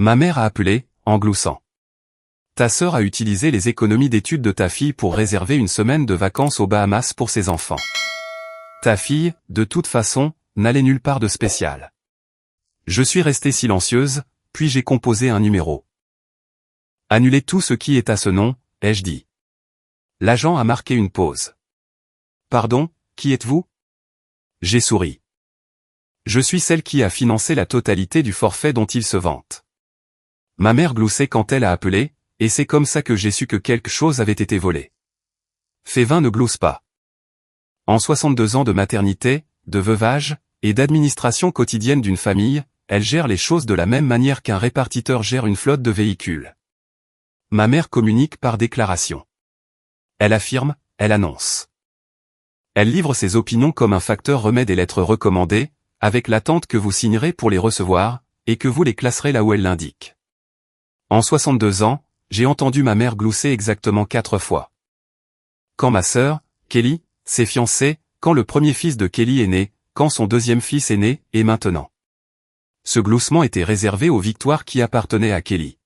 Ma mère a appelé, en gloussant. Ta sœur a utilisé les économies d'études de ta fille pour réserver une semaine de vacances aux Bahamas pour ses enfants. Ta fille, de toute façon, n'allait nulle part de spécial. Je suis restée silencieuse, puis j'ai composé un numéro. Annulez tout ce qui est à ce nom, ai-je dit. L'agent a marqué une pause. Pardon, qui êtes-vous? J'ai souri. Je suis celle qui a financé la totalité du forfait dont il se vante. Ma mère gloussait quand elle a appelé, et c'est comme ça que j'ai su que quelque chose avait été volé. Févin ne glousse pas. En 62 ans de maternité, de veuvage, et d'administration quotidienne d'une famille, elle gère les choses de la même manière qu'un répartiteur gère une flotte de véhicules. Ma mère communique par déclaration. Elle affirme, elle annonce. Elle livre ses opinions comme un facteur remet des lettres recommandées, avec l'attente que vous signerez pour les recevoir, et que vous les classerez là où elle l'indique. En 62 ans, j'ai entendu ma mère glousser exactement 4 fois. Quand ma sœur, Kelly, s'est fiancée, quand le premier fils de Kelly est né, quand son deuxième fils est né, et maintenant. Ce gloussement était réservé aux victoires qui appartenaient à Kelly.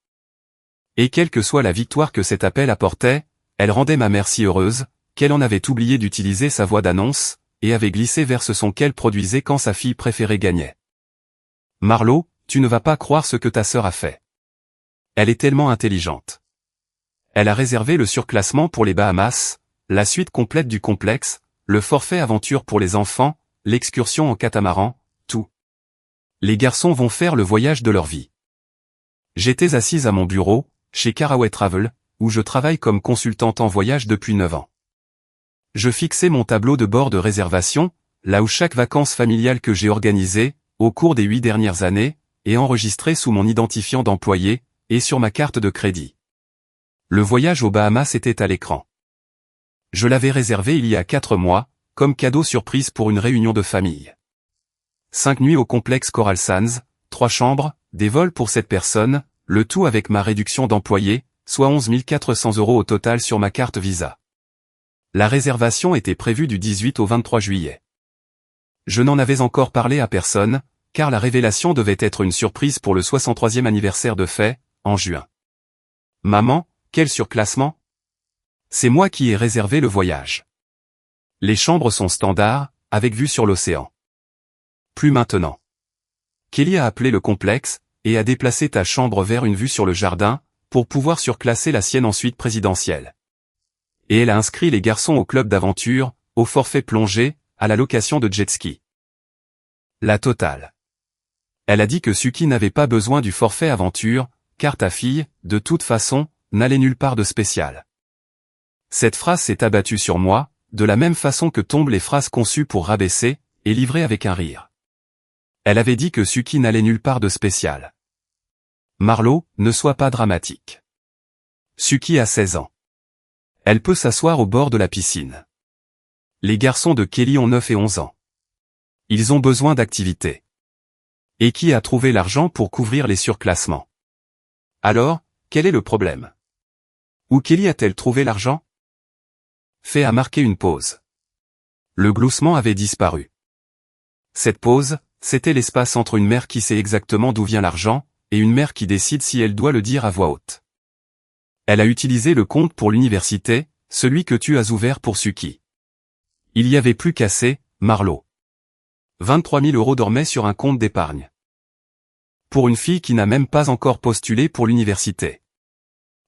Et quelle que soit la victoire que cet appel apportait, elle rendait ma mère si heureuse, qu'elle en avait oublié d'utiliser sa voix d'annonce, et avait glissé vers ce son qu'elle produisait quand sa fille préférée gagnait. Marlo, tu ne vas pas croire ce que ta sœur a fait. Elle est tellement intelligente. Elle a réservé le surclassement pour les Bahamas, la suite complète du complexe, le forfait aventure pour les enfants, l'excursion en catamaran, tout. Les garçons vont faire le voyage de leur vie. J'étais assise à mon bureau, chez Caraway Travel, où je travaille comme consultante en voyage depuis 9 ans. Je fixais mon tableau de bord de réservation, là où chaque vacances familiale que j'ai organisée, au cours des 8 dernières années, est enregistrée sous mon identifiant d'employé, et sur ma carte de crédit. Le voyage aux Bahamas était à l'écran. Je l'avais réservé il y a 4 mois, comme cadeau surprise pour une réunion de famille. 5 nuits au complexe Coral Sands, 3 chambres, des vols pour 7 personnes, le tout avec ma réduction d'employé, soit 11 400 € au total sur ma carte Visa. La réservation était prévue du 18 au 23 juillet. Je n'en avais encore parlé à personne, car la révélation devait être une surprise pour le 63e anniversaire de Faye, en juin. Maman, quel surclassement? C'est moi qui ai réservé le voyage. Les chambres sont standards, avec vue sur l'océan. Plus maintenant. Kelly a appelé le complexe, et a déplacé ta chambre vers une vue sur le jardin, pour pouvoir surclasser la sienne ensuite présidentielle. Et elle a inscrit les garçons au club d'aventure, au forfait plongée, à la location de jet ski. La totale. Elle a dit que Suki n'avait pas besoin du forfait aventure, car ta fille, de toute façon, n'allait nulle part de spécial. Cette phrase s'est abattue sur moi, de la même façon que tombent les phrases conçues pour rabaisser, et livrées avec un rire. Elle avait dit que Suki n'allait nulle part de spécial. Marlo, ne sois pas dramatique. Suki a 16 ans. Elle peut s'asseoir au bord de la piscine. Les garçons de Kelly ont 9 et 11 ans. Ils ont besoin d'activités. Et qui a trouvé l'argent pour couvrir les surclassements? Alors, quel est le problème? Où Kelly a-t-elle trouvé l'argent? Faye a marqué une pause. Le gloussement avait disparu. Cette pause, c'était l'espace entre une mère qui sait exactement d'où vient l'argent, et une mère qui décide si elle doit le dire à voix haute. Elle a utilisé le compte pour l'université, celui que tu as ouvert pour Suki. Il y avait plus qu'assez, Marlo. 23 000 € dormaient sur un compte d'épargne. Pour une fille qui n'a même pas encore postulé pour l'université.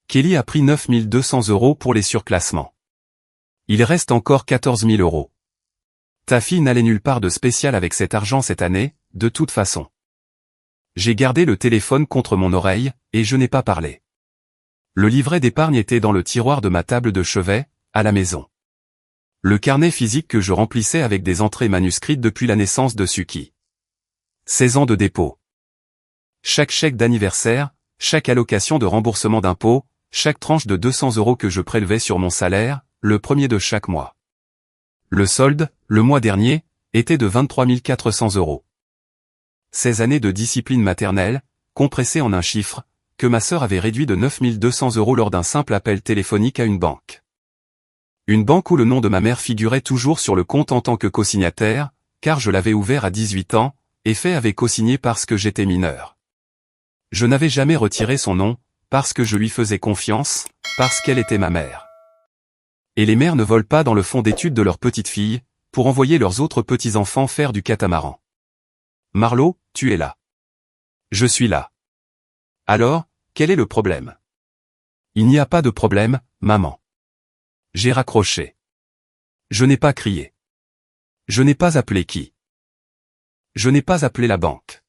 Kelly a pris 9 200 € pour les surclassements. Il reste encore 14 000 €. Ta fille n'allait nulle part de spécial avec cet argent cette année, de toute façon. J'ai gardé le téléphone contre mon oreille, et je n'ai pas parlé. Le livret d'épargne était dans le tiroir de ma table de chevet, à la maison. Le carnet physique que je remplissais avec des entrées manuscrites depuis la naissance de Suki. 16 ans de dépôt. Chaque chèque d'anniversaire, chaque allocation de remboursement d'impôts, chaque tranche de 200 € que je prélevais sur mon salaire, le premier de chaque mois. Le solde, le mois dernier, était de 23 400 €. 16 années de discipline maternelle, compressées en un chiffre, que ma sœur avait réduit de 9 200 € lors d'un simple appel téléphonique à une banque. Une banque où le nom de ma mère figurait toujours sur le compte en tant que co-signataire, car je l'avais ouvert à 18 ans, et Faye avait co-signé parce que j'étais mineur. Je n'avais jamais retiré son nom, parce que je lui faisais confiance, parce qu'elle était ma mère. Et les mères ne volent pas dans le fond d'études de leurs petites filles, pour envoyer leurs autres petits-enfants faire du catamaran. Marlo, tu es là. Je suis là. Alors, quel est le problème? Il n'y a pas de problème, maman. J'ai raccroché. Je n'ai pas crié. Je n'ai pas appelé qui? Je n'ai pas appelé la banque.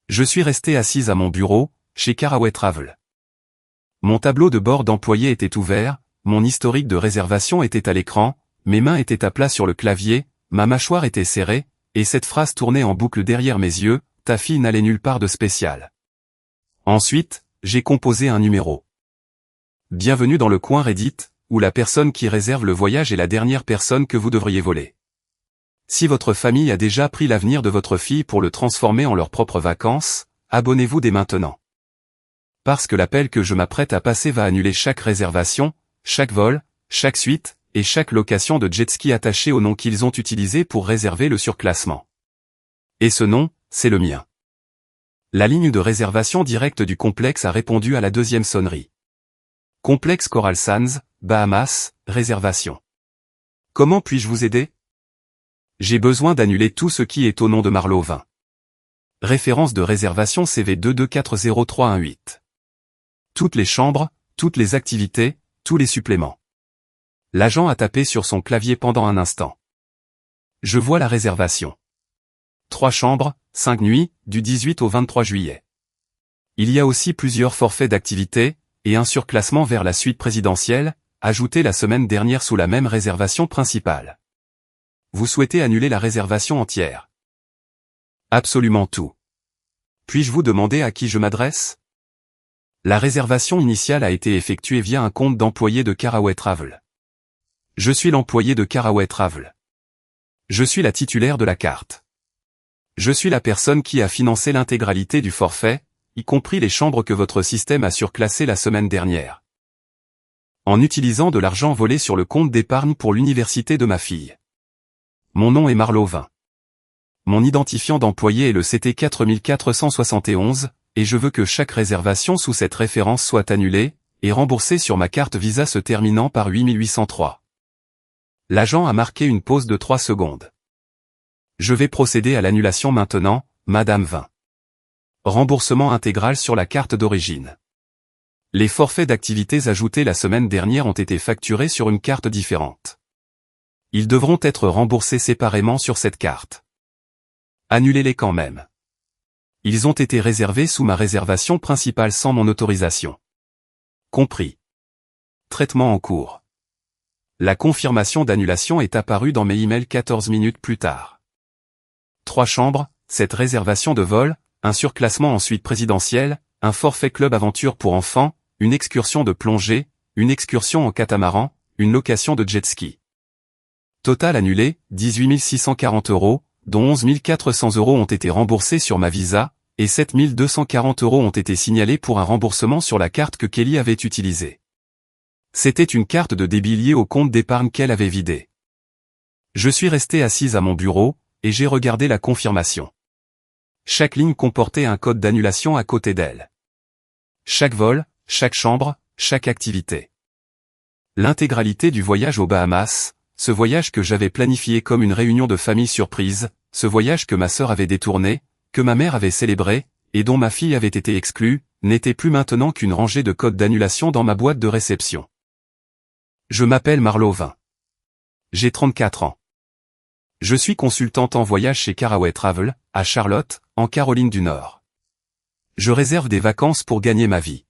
Je suis resté assise à mon bureau, chez Caraway Travel. Mon tableau de bord d'employé était ouvert, mon historique de réservation était à l'écran, mes mains étaient à plat sur le clavier, ma mâchoire était serrée, et cette phrase tournait en boucle derrière mes yeux, ta fille n'allait nulle part de spécial. Ensuite, j'ai composé un numéro. Bienvenue dans le coin Reddit, où la personne qui réserve le voyage est la dernière personne que vous devriez voler. Si votre famille a déjà pris l'avenir de votre fille pour le transformer en leurs propres vacances, abonnez-vous dès maintenant. Parce que l'appel que je m'apprête à passer va annuler chaque réservation, chaque vol, chaque suite, et chaque location de jet ski attachée au nom qu'ils ont utilisé pour réserver le surclassement. Et ce nom, c'est le mien. La ligne de réservation directe du complexe a répondu à la deuxième sonnerie. Complexe Coral Sands, Bahamas, réservation. Comment puis-je vous aider? J'ai besoin d'annuler tout ce qui est au nom de Marlo 20. Référence de réservation CV2240318. Toutes les chambres, toutes les activités, tous les suppléments. L'agent a tapé sur son clavier pendant un instant. Je vois la réservation. 3 chambres, 5 nuits, du 18 au 23 juillet. Il y a aussi plusieurs forfaits d'activités, et un surclassement vers la suite présidentielle, ajouté la semaine dernière sous la même réservation principale. Vous souhaitez annuler la réservation entière? Absolument tout. Puis-je vous demander à qui je m'adresse? La réservation initiale a été effectuée via un compte d'employé de Caraway Travel. Je suis l'employé de Caraway Travel. Je suis la titulaire de la carte. Je suis la personne qui a financé l'intégralité du forfait, y compris les chambres que votre système a surclassées la semaine dernière. En utilisant de l'argent volé sur le compte d'épargne pour l'université de ma fille. Mon nom est Marlo 20. Mon identifiant d'employé est le CT 4471, et je veux que chaque réservation sous cette référence soit annulée, et remboursée sur ma carte Visa se terminant par 8803. L'agent a marqué une pause de 3 secondes. Je vais procéder à l'annulation maintenant, Madame 20. Remboursement intégral sur la carte d'origine. Les forfaits d'activités ajoutés la semaine dernière ont été facturés sur une carte différente. Ils devront être remboursés séparément sur cette carte. Annulez-les quand même. Ils ont été réservés sous ma réservation principale sans mon autorisation. Compris. Traitement en cours. La confirmation d'annulation est apparue dans mes emails 14 minutes plus tard. 3 chambres, cette réservation de vol, un surclassement en suite présidentielle, un forfait club aventure pour enfants, une excursion de plongée, une excursion en catamaran, une location de jet ski. Total annulé, 18 640 €, dont 11 400 € ont été remboursés sur ma Visa, et 7 240 € ont été signalés pour un remboursement sur la carte que Kelly avait utilisée. C'était une carte de débit liée au compte d'épargne qu'elle avait vidé. Je suis resté assise à mon bureau, et j'ai regardé la confirmation. Chaque ligne comportait un code d'annulation à côté d'elle. Chaque vol, chaque chambre, chaque activité. L'intégralité du voyage aux Bahamas, ce voyage que j'avais planifié comme une réunion de famille surprise, ce voyage que ma sœur avait détourné, que ma mère avait célébré, et dont ma fille avait été exclue, n'était plus maintenant qu'une rangée de codes d'annulation dans ma boîte de réception. Je m'appelle Marlo 20. J'ai 34 ans. Je suis consultante en voyage chez Caraway Travel, à Charlotte, en Caroline du Nord. Je réserve des vacances pour gagner ma vie.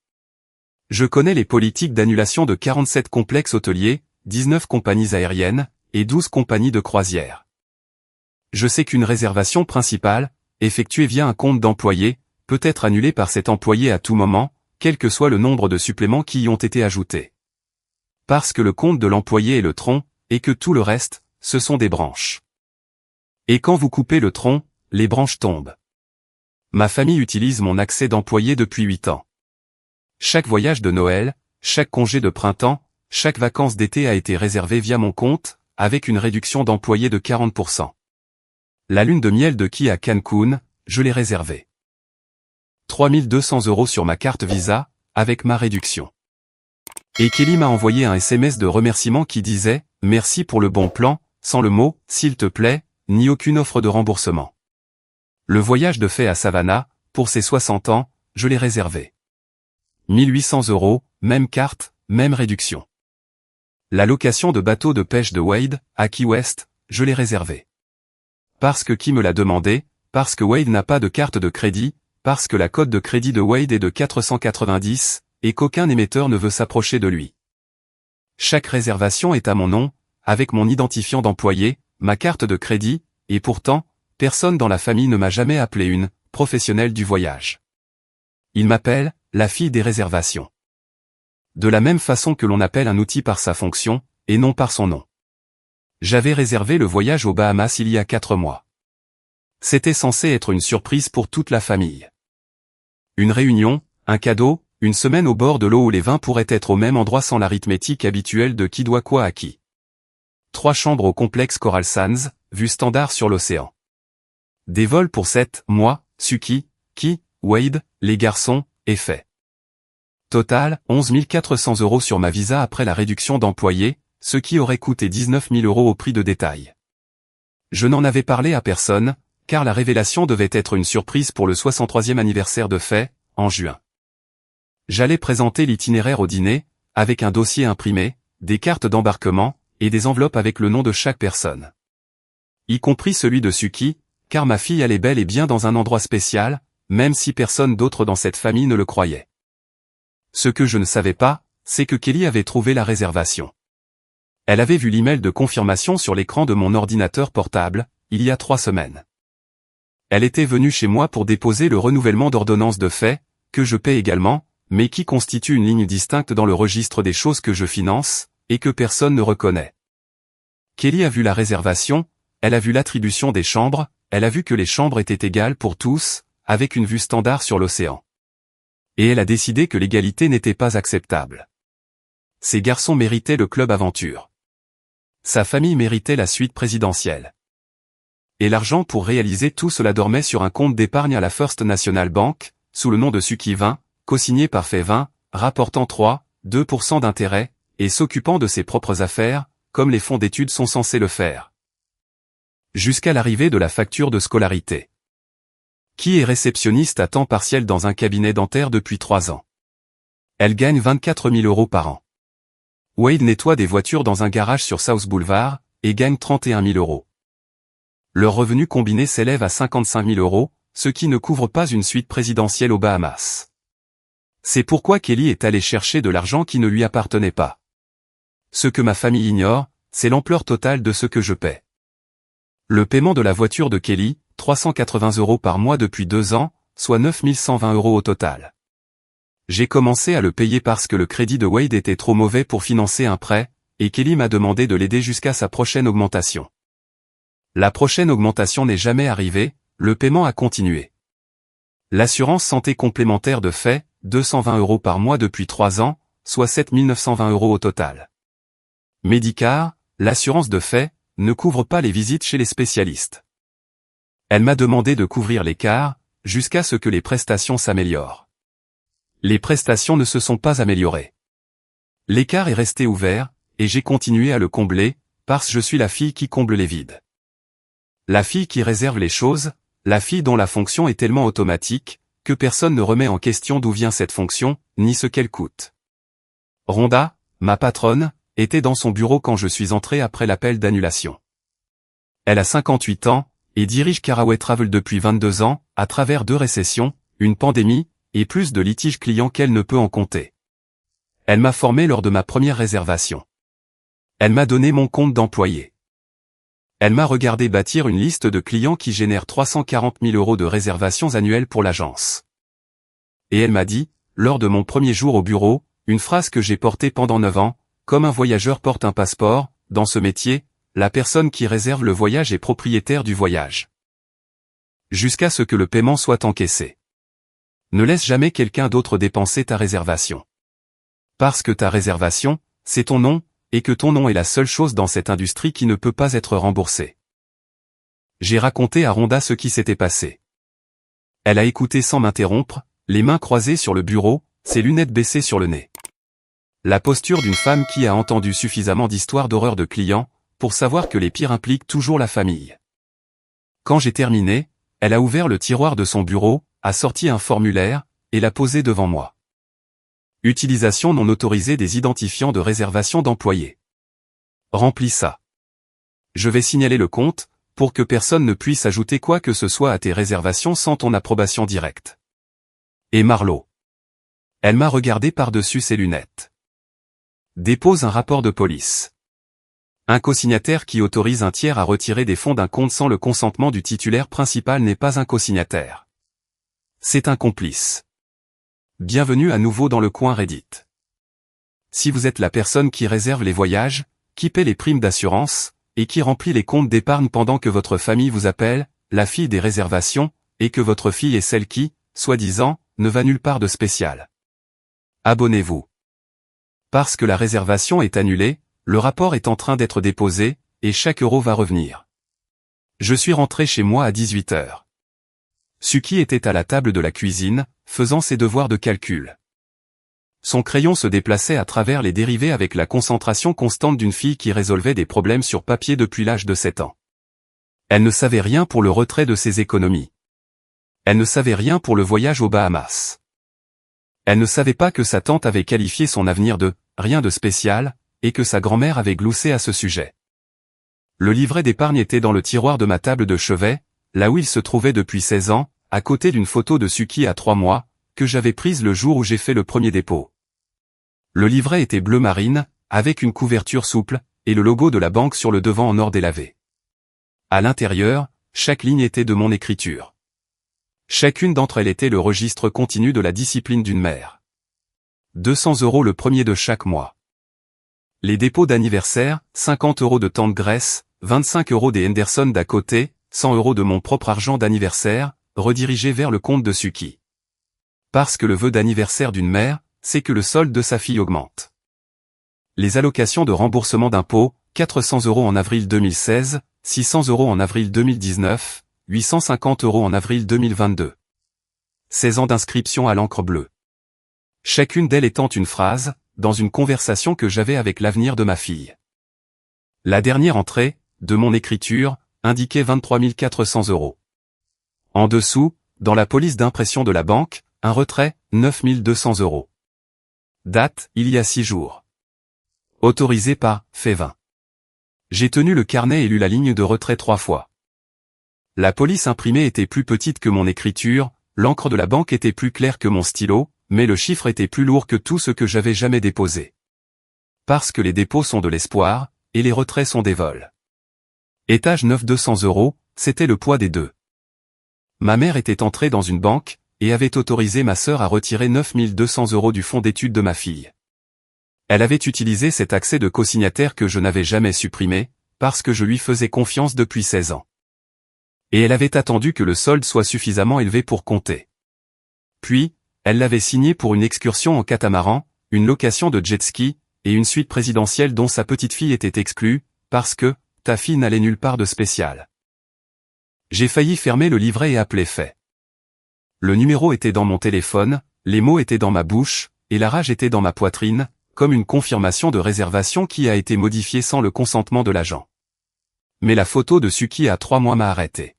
Je connais les politiques d'annulation de 47 complexes hôteliers, 19 compagnies aériennes, et 12 compagnies de croisière. Je sais qu'une réservation principale, effectuée via un compte d'employé, peut être annulée par cet employé à tout moment, quel que soit le nombre de suppléments qui y ont été ajoutés. Parce que le compte de l'employé est le tronc, et que tout le reste, ce sont des branches. Et quand vous coupez le tronc, les branches tombent. Ma famille utilise mon accès d'employé depuis 8 ans. Chaque voyage de Noël, chaque congé de printemps, chaque vacances d'été a été réservé via mon compte, avec une réduction d'employés de 40%. La lune de miel de qui à Cancun, je l'ai réservée. 3200 € sur ma carte Visa, avec ma réduction. Et Kelly m'a envoyé un SMS de remerciement qui disait « Merci pour le bon plan », sans le mot « s'il te plaît », ni aucune offre de remboursement. Le voyage de fait à Savannah, pour ses 60 ans, je l'ai réservé. 1800 €, même carte, même réduction. La location de bateau de pêche de Wade, à Key West, je l'ai réservé. Parce que qui me l'a demandé, parce que Wade n'a pas de carte de crédit, parce que la cote de crédit de Wade est de 490, et qu'aucun émetteur ne veut s'approcher de lui. Chaque réservation est à mon nom, avec mon identifiant d'employé, ma carte de crédit, et pourtant, personne dans la famille ne m'a jamais appelé une professionnelle du voyage. Il m'appelle la fille des réservations. De la même façon que l'on appelle un outil par sa fonction, et non par son nom. J'avais réservé le voyage aux Bahamas il y a 4 mois. C'était censé être une surprise pour toute la famille. Une réunion, un cadeau, une semaine au bord de l'eau où les vins pourraient être au même endroit sans l'arithmétique habituelle de qui doit quoi à qui. 3 chambres au complexe Coral Sands, vue standard sur l'océan. Des vols pour 7 mois, Suki, Ki, Wade, les garçons, et fait. Total, 11 400 € sur ma visa après la réduction d'employés, ce qui aurait coûté 19 000 € au prix de détail. Je n'en avais parlé à personne, car la révélation devait être une surprise pour le 63e anniversaire de fait, en juin. J'allais présenter l'itinéraire au dîner, avec un dossier imprimé, des cartes d'embarquement, et des enveloppes avec le nom de chaque personne. Y compris celui de Suki, car ma fille allait bel et bien dans un endroit spécial, même si personne d'autre dans cette famille ne le croyait. Ce que je ne savais pas, c'est que Kelly avait trouvé la réservation. Elle avait vu l'email de confirmation sur l'écran de mon ordinateur portable, il y a 3 semaines. Elle était venue chez moi pour déposer le renouvellement d'ordonnance de fait, que je paie également, mais qui constitue une ligne distincte dans le registre des choses que je finance, et que personne ne reconnaît. Kelly a vu la réservation, elle a vu l'attribution des chambres, elle a vu que les chambres étaient égales pour tous, avec une vue standard sur l'océan. Et elle a décidé que l'égalité n'était pas acceptable. Ces garçons méritaient le club aventure. Sa famille méritait la suite présidentielle. Et l'argent pour réaliser tout cela dormait sur un compte d'épargne à la First National Bank, sous le nom de Suki 20, co-signé par Fait 20, rapportant 3,2% d'intérêt, et s'occupant de ses propres affaires, comme les fonds d'études sont censés le faire. Jusqu'à l'arrivée de la facture de scolarité. Qui est réceptionniste à temps partiel dans un cabinet dentaire depuis 3 ans. Elle gagne 24 000 € par an. Wade nettoie des voitures dans un garage sur South Boulevard, et gagne 31 000 €. Leur revenu combiné s'élève à 55 000 €, ce qui ne couvre pas une suite présidentielle aux Bahamas. C'est pourquoi Kelly est allée chercher de l'argent qui ne lui appartenait pas. Ce que ma famille ignore, c'est l'ampleur totale de ce que je paie. Le paiement de la voiture de Kelly, 380 € par mois depuis 2 ans, soit 9 120 € au total. J'ai commencé à le payer parce que le crédit de Wade était trop mauvais pour financer un prêt, et Kelly m'a demandé de l'aider jusqu'à sa prochaine augmentation. La prochaine augmentation n'est jamais arrivée, le paiement a continué. L'assurance santé complémentaire de fait, 220 € par mois depuis 3 ans, soit 7 920 € au total. Medicare, l'assurance de fait, ne couvre pas les visites chez les spécialistes. Elle m'a demandé de couvrir l'écart, jusqu'à ce que les prestations s'améliorent. Les prestations ne se sont pas améliorées. L'écart est resté ouvert, et j'ai continué à le combler, parce que je suis la fille qui comble les vides. La fille qui réserve les choses, la fille dont la fonction est tellement automatique, que personne ne remet en question d'où vient cette fonction, ni ce qu'elle coûte. Rhonda, ma patronne, était dans son bureau quand je suis entré après l'appel d'annulation. Elle a 58 ans, et dirige Caraway Travel depuis 22 ans, à travers 2 récessions, une pandémie, et plus de litiges clients qu'elle ne peut en compter. Elle m'a formé lors de ma première réservation. Elle m'a donné mon compte d'employé. Elle m'a regardé bâtir une liste de clients qui génèrent 340 000 € de réservations annuelles pour l'agence. Et elle m'a dit, lors de mon premier jour au bureau, une phrase que j'ai portée pendant 9 ans, comme un voyageur porte un passeport, dans ce métier, la personne qui réserve le voyage est propriétaire du voyage. Jusqu'à ce que le paiement soit encaissé. Ne laisse jamais quelqu'un d'autre dépenser ta réservation. Parce que ta réservation, c'est ton nom, et que ton nom est la seule chose dans cette industrie qui ne peut pas être remboursée. J'ai raconté à Rhonda ce qui s'était passé. Elle a écouté sans m'interrompre, Les mains croisées sur le bureau, ses lunettes baissées sur le nez. La posture d'une femme qui a entendu suffisamment d'histoires d'horreur de clients, pour savoir que les pires impliquent toujours la famille. Quand j'ai terminé, elle a ouvert le tiroir de son bureau, a sorti un formulaire, et l'a posé devant moi. Utilisation non autorisée des identifiants de réservation d'employés. Remplis ça. Je vais signaler le compte, pour que personne ne puisse ajouter quoi que ce soit à tes réservations sans ton approbation directe. Et Marlo. Elle m'a regardé par-dessus ses lunettes. Dépose un rapport de police. Un cosignataire qui autorise un tiers à retirer des fonds d'un compte sans le consentement du titulaire principal n'est pas un cosignataire. C'est un complice. Bienvenue à nouveau dans le coin Reddit. Si vous êtes la personne qui réserve les voyages, qui paie les primes d'assurance, et qui remplit les comptes d'épargne pendant que votre famille vous appelle, la fille des réservations, et que votre fille est celle qui, soi-disant, ne va nulle part de spécial. Abonnez-vous. Parce que la réservation est annulée, le rapport est en train d'être déposé, et chaque euro va revenir. Je suis rentré chez moi à 18h. Suki était à la table de la cuisine, faisant ses devoirs de calcul. Son crayon se déplaçait à travers les dérivés avec la concentration constante d'une fille qui résolvait des problèmes sur papier depuis l'âge de 7 ans. Elle ne savait rien pour le retrait de ses économies. Elle ne savait rien pour le voyage aux Bahamas. Elle ne savait pas que sa tante avait qualifié son avenir de « rien de spécial » et que sa grand-mère avait gloussé à ce sujet. Le livret d'épargne était dans le tiroir de ma table de chevet, là où il se trouvait depuis 16 ans, à côté d'une photo de Suki à 3 mois, que j'avais prise le jour où j'ai fait le premier dépôt. Le livret était bleu marine, avec une couverture souple, et le logo de la banque sur le devant en or délavé. À l'intérieur, chaque ligne était de mon écriture. Chacune d'entre elles était le registre continu de la discipline d'une mère. 200 € le premier de chaque mois. Les dépôts d'anniversaire, 50 € de tante Grèce, 25 € des Henderson d'à côté, 100 € de mon propre argent d'anniversaire, redirigés vers le compte de Suki. Parce que le vœu d'anniversaire d'une mère, c'est que le solde de sa fille augmente. Les allocations de remboursement d'impôts, 400 € en avril 2016, 600 € en avril 2019, 850 € en avril 2022. 16 ans d'inscription à l'encre bleue. Chacune d'elles étant une phrase, dans une conversation que j'avais avec l'avenir de ma fille. La dernière entrée, de mon écriture, indiquait 23 400 €. En dessous, dans la police d'impression de la banque, un retrait, 9 200 €. Date, il y a 6 jours. Autorisé par, Févin. J'ai tenu le carnet et lu la ligne de retrait 3 fois. La police imprimée était plus petite que mon écriture, l'encre de la banque était plus claire que mon stylo, mais le chiffre était plus lourd que tout ce que j'avais jamais déposé. Parce que les dépôts sont de l'espoir, et les retraits sont des vols. Étage 9 200 €, c'était le poids des deux. Ma mère était entrée dans une banque, et avait autorisé ma sœur à retirer 9 200 € du fonds d'études de ma fille. Elle avait utilisé cet accès de cosignataire que je n'avais jamais supprimé, parce que je lui faisais confiance depuis 16 ans. Et elle avait attendu que le solde soit suffisamment élevé pour compter. Puis, elle l'avait signé pour une excursion en catamaran, une location de jet-ski, et une suite présidentielle dont sa petite-fille était exclue, parce que, ta fille n'allait nulle part de spécial. J'ai failli fermer le livret et appeler fait. Le numéro était dans mon téléphone, les mots étaient dans ma bouche, et la rage était dans ma poitrine, comme une confirmation de réservation qui a été modifiée sans le consentement de l'agent. Mais la photo de Suki à 3 mois m'a arrêté.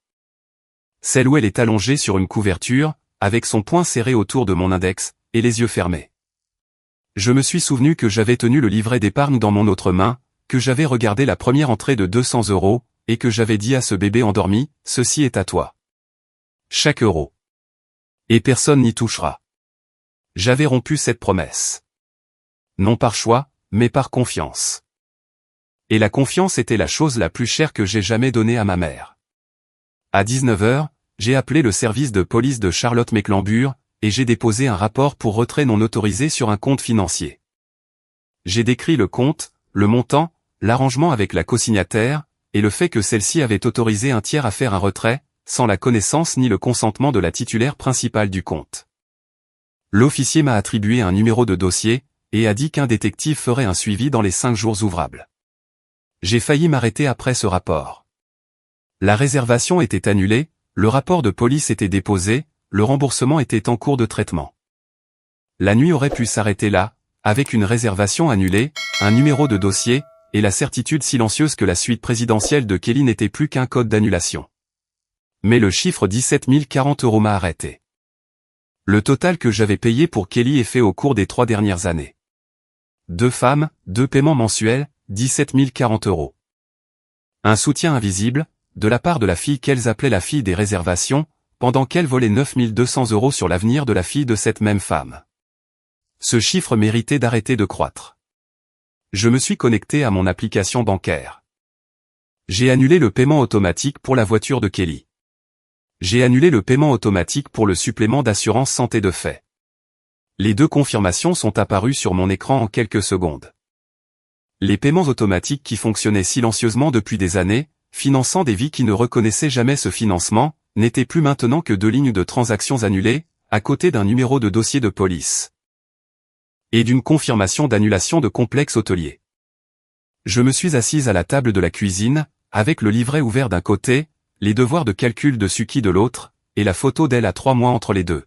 Celle où elle est allongée sur une couverture, avec son poing serré autour de mon index, et les yeux fermés. Je me suis souvenu que j'avais tenu le livret d'épargne dans mon autre main, que j'avais regardé la première entrée de 200 €, et que j'avais dit à ce bébé endormi, « Ceci est à toi. Chaque euro. Et personne n'y touchera. » J'avais rompu cette promesse. Non par choix, mais par confiance. Et la confiance était la chose la plus chère que j'ai jamais donnée à ma mère. À 19h, j'ai appelé le service de police de Charlotte-Mecklembourg, et j'ai déposé un rapport pour retrait non autorisé sur un compte financier. J'ai décrit le compte, le montant, l'arrangement avec la cosignataire, et le fait que celle-ci avait autorisé un tiers à faire un retrait, sans la connaissance ni le consentement de la titulaire principale du compte. L'officier m'a attribué un numéro de dossier, et a dit qu'un détective ferait un suivi dans les 5 jours ouvrables. J'ai failli m'arrêter après ce rapport. La réservation était annulée, le rapport de police était déposé, le remboursement était en cours de traitement. La nuit aurait pu s'arrêter là, avec une réservation annulée, un numéro de dossier, et la certitude silencieuse que la suite présidentielle de Kelly n'était plus qu'un code d'annulation. Mais le chiffre 17 040 € m'a arrêté. Le total que j'avais payé pour Kelly est fait au cours des 3 dernières années. 2 femmes, 2 paiements mensuels, 17 040 €. Un soutien invisible, de la part de la fille qu'elles appelaient la fille des réservations, pendant qu'elle volait 9 200 € sur l'avenir de la fille de cette même femme. Ce chiffre méritait d'arrêter de croître. Je me suis connecté à mon application bancaire. J'ai annulé le paiement automatique pour la voiture de Kelly. J'ai annulé le paiement automatique pour le supplément d'assurance santé de fait. Les 2 confirmations sont apparues sur mon écran en quelques secondes. Les paiements automatiques qui fonctionnaient silencieusement depuis des années, finançant des vies qui ne reconnaissaient jamais ce financement, n'étaient plus maintenant que 2 lignes de transactions annulées, à côté d'un numéro de dossier de police. Et d'une confirmation d'annulation de complexe hôtelier. Je me suis assise à la table de la cuisine, avec le livret ouvert d'un côté, les devoirs de calcul de Suki de l'autre, et la photo d'elle à 3 mois entre les deux.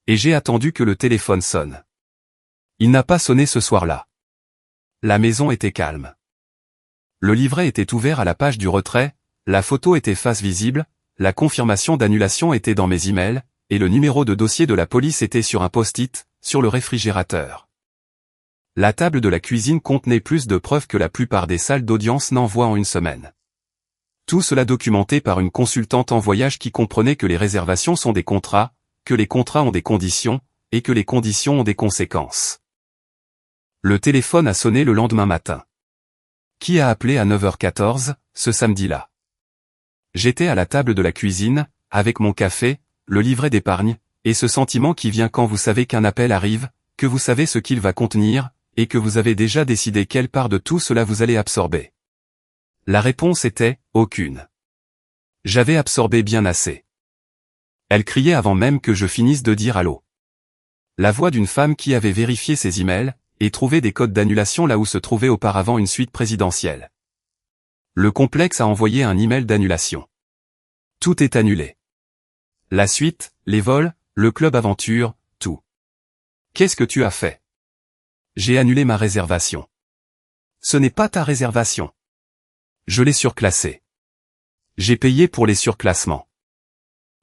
Et j'ai attendu que le téléphone sonne. Il n'a pas sonné ce soir-là. La maison était calme. Le livret était ouvert à la page du retrait, la photo était face visible, la confirmation d'annulation était dans mes emails, et le numéro de dossier de la police était sur un post-it, sur le réfrigérateur. La table de la cuisine contenait plus de preuves que la plupart des salles d'audience n'envoient en une semaine. Tout cela documenté par une consultante en voyage qui comprenait que les réservations sont des contrats, que les contrats ont des conditions, et que les conditions ont des conséquences. Le téléphone a sonné le lendemain matin. Qui a appelé à 9h14, ce samedi-là? J'étais à la table de la cuisine, avec mon café, le livret d'épargne, et ce sentiment qui vient quand vous savez qu'un appel arrive, que vous savez ce qu'il va contenir, et que vous avez déjà décidé quelle part de tout cela vous allez absorber. La réponse était « aucune ». J'avais absorbé bien assez. Elle criait avant même que je finisse de dire allô. La voix d'une femme qui avait vérifié ses emails, et trouvé des codes d'annulation là où se trouvait auparavant une suite présidentielle. Le complexe a envoyé un email d'annulation. Tout est annulé. La suite, les vols, le club aventure, tout. Qu'est-ce que tu as fait? J'ai annulé ma réservation. Ce n'est pas ta réservation. Je l'ai surclassée. J'ai payé pour les surclassements.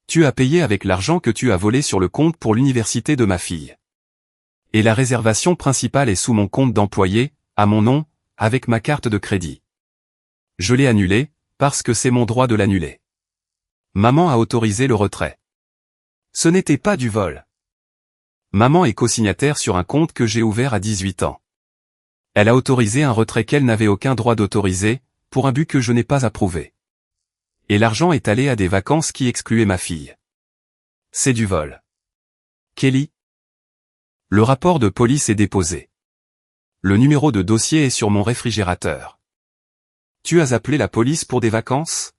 Tu as payé avec l'argent que tu as volé sur le compte pour l'université de ma fille. Et la réservation principale est sous mon compte d'employé, à mon nom, avec ma carte de crédit. Je l'ai annulée, parce que c'est mon droit de l'annuler. Maman a autorisé le retrait. Ce n'était pas du vol. Maman est cosignataire sur un compte que j'ai ouvert à 18 ans. Elle a autorisé un retrait qu'elle n'avait aucun droit d'autoriser, pour un but que je n'ai pas approuvé. Et l'argent est allé à des vacances qui excluaient ma fille. C'est du vol. Kelly? Le rapport de police est déposé. Le numéro de dossier est sur mon réfrigérateur. Tu as appelé la police pour des vacances?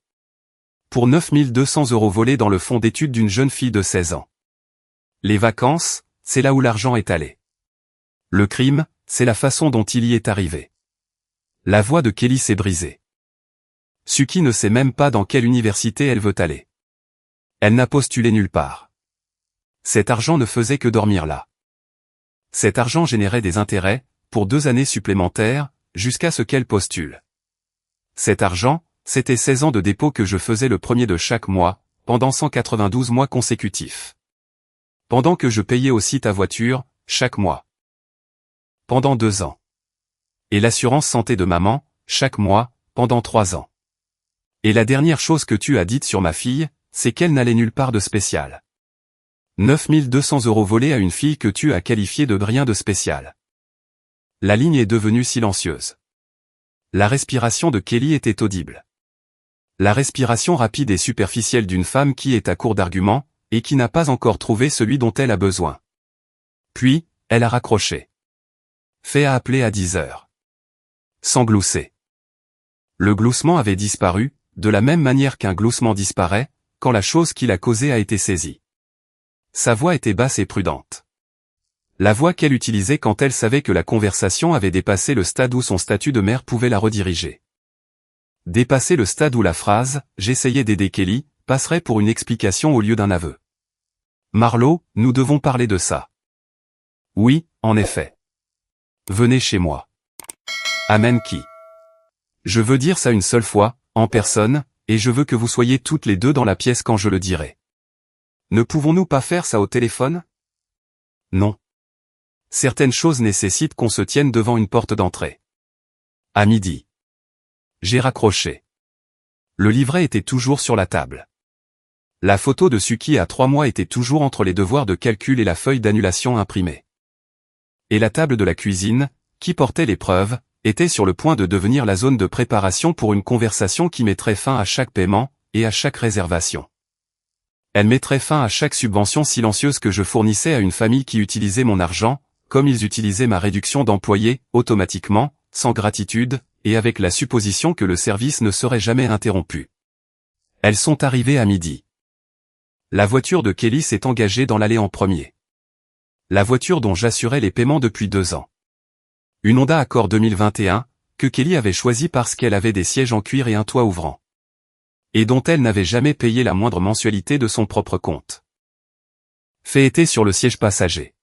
Pour 9 200 € volés dans le fonds d'études d'une jeune fille de 16 ans. Les vacances, c'est là où l'argent est allé. Le crime, c'est la façon dont il y est arrivé. La voix de Kelly s'est brisée. Suki ne sait même pas dans quelle université elle veut aller. Elle n'a postulé nulle part. Cet argent ne faisait que dormir là. Cet argent générait des intérêts, pour 2 années supplémentaires, jusqu'à ce qu'elle postule. Cet argent, c'était 16 ans de dépôt que je faisais le premier de chaque mois, pendant 192 mois consécutifs. Pendant que je payais aussi ta voiture, chaque mois. Pendant 2 ans. Et l'assurance santé de maman, chaque mois, pendant 3 ans. Et la dernière chose que tu as dite sur ma fille, c'est qu'elle n'allait nulle part de spécial. 9 200 € volés à une fille que tu as qualifiée de rien de spécial. La ligne est devenue silencieuse. La respiration de Kelly était audible. La respiration rapide et superficielle d'une femme qui est à court d'arguments, et qui n'a pas encore trouvé celui dont elle a besoin. Puis, elle a raccroché. Fait a appelé à 10 heures. Sans glousser. Le gloussement avait disparu, de la même manière qu'un gloussement disparaît, quand la chose qui l'a causé a été saisie. Sa voix était basse et prudente. La voix qu'elle utilisait quand elle savait que la conversation avait dépassé le stade où son statut de mère pouvait la rediriger. Dépasser le stade où la phrase « j'essayais d'aider Kelly » passerait pour une explication au lieu d'un aveu. Marlo, nous devons parler de ça. Oui, en effet. Venez chez moi. Amen qui. Je veux dire ça une seule fois, en personne, et je veux que vous soyez toutes les deux dans la pièce quand je le dirai. Ne pouvons-nous pas faire ça au téléphone? Non. Certaines choses nécessitent qu'on se tienne devant une porte d'entrée. À midi. J'ai raccroché. Le livret était toujours sur la table. La photo de Suki à 3 mois était toujours entre les devoirs de calcul et la feuille d'annulation imprimée. Et la table de la cuisine, qui portait les preuves, était sur le point de devenir la zone de préparation pour une conversation qui mettrait fin à chaque paiement, et à chaque réservation. Elle mettrait fin à chaque subvention silencieuse que je fournissais à une famille qui utilisait mon argent, comme ils utilisaient ma réduction d'employés, automatiquement, sans gratitude, et avec la supposition que le service ne serait jamais interrompu. Elles sont arrivées à midi. La voiture de Kelly s'est engagée dans l'allée en premier. La voiture dont j'assurais les paiements depuis 2 ans. Une Honda Accord 2021, que Kelly avait choisie parce qu'elle avait des sièges en cuir et un toit ouvrant. Et dont elle n'avait jamais payé la moindre mensualité de son propre compte. Faye était sur le siège passager.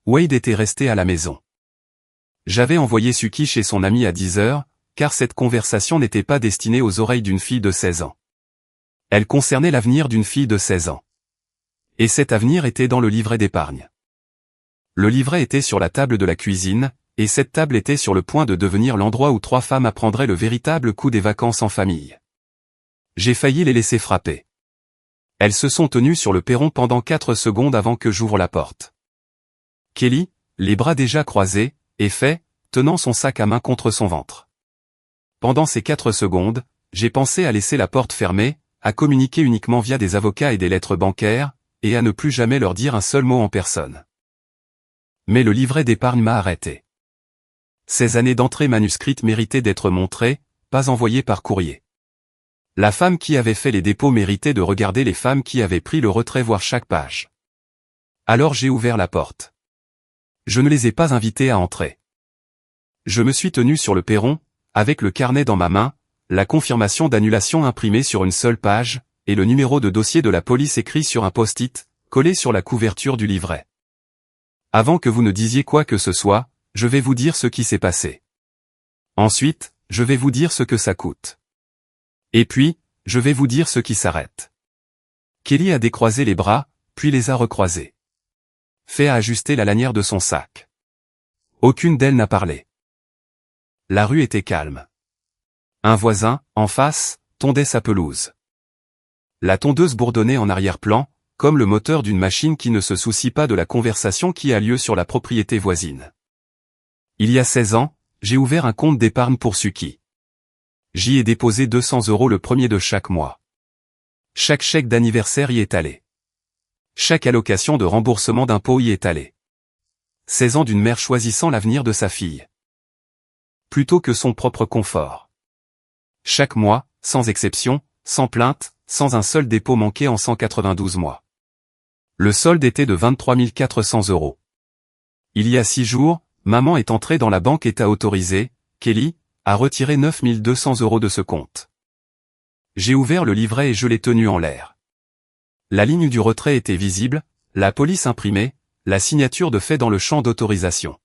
Wade était resté à la maison. J'avais envoyé Suki chez son ami à 10 heures, car cette conversation n'était pas destinée aux oreilles d'une fille de 16 ans. Elle concernait l'avenir d'une fille de 16 ans. Et cet avenir était dans le livret d'épargne. Le livret était sur la table de la cuisine, et cette table était sur le point de devenir l'endroit où 3 femmes apprendraient le véritable coût des vacances en famille. J'ai failli les laisser frapper. Elles se sont tenues sur le perron pendant 4 secondes avant que j'ouvre la porte. Kelly, les bras déjà croisés, et Faye, tenant son sac à main contre son ventre. Pendant ces 4 secondes, j'ai pensé à laisser la porte fermée, à communiquer uniquement via des avocats et des lettres bancaires, et à ne plus jamais leur dire un seul mot en personne. Mais le livret d'épargne m'a arrêté. Ces années d'entrée manuscrite méritaient d'être montrées, pas envoyées par courrier. La femme qui avait fait les dépôts méritait de regarder les femmes qui avaient pris le retrait voir chaque page. Alors j'ai ouvert la porte. Je ne les ai pas invitées à entrer. Je me suis tenu sur le perron, avec le carnet dans ma main, la confirmation d'annulation imprimée sur une seule page, et le numéro de dossier de la police écrit sur un post-it, collé sur la couverture du livret. Avant que vous ne disiez quoi que ce soit, je vais vous dire ce qui s'est passé. Ensuite, je vais vous dire ce que ça coûte. Et puis, je vais vous dire ce qui s'arrête. Kelly a décroisé les bras, puis les a recroisés. Faye a ajusté la lanière de son sac. Aucune d'elles n'a parlé. La rue était calme. Un voisin, en face, tondait sa pelouse. La tondeuse bourdonnait en arrière-plan, comme le moteur d'une machine qui ne se soucie pas de la conversation qui a lieu sur la propriété voisine. Il y a 16 ans, j'ai ouvert un compte d'épargne pour Suki. J'y ai déposé 200 € le premier de chaque mois. Chaque chèque d'anniversaire y est allé. Chaque allocation de remboursement d'impôt y est allée. 16 ans d'une mère choisissant l'avenir de sa fille. Plutôt que son propre confort. Chaque mois, sans exception, sans plainte, sans un seul dépôt manqué en 192 mois. Le solde était de 23 400 €. Il y a 6 jours, maman est entrée dans la banque et a autorisé, Kelly, à retirer 9 200 € de ce compte. J'ai ouvert le livret et je l'ai tenu en l'air. La ligne du retrait était visible, la police imprimée, la signature de Faye dans le champ d'autorisation.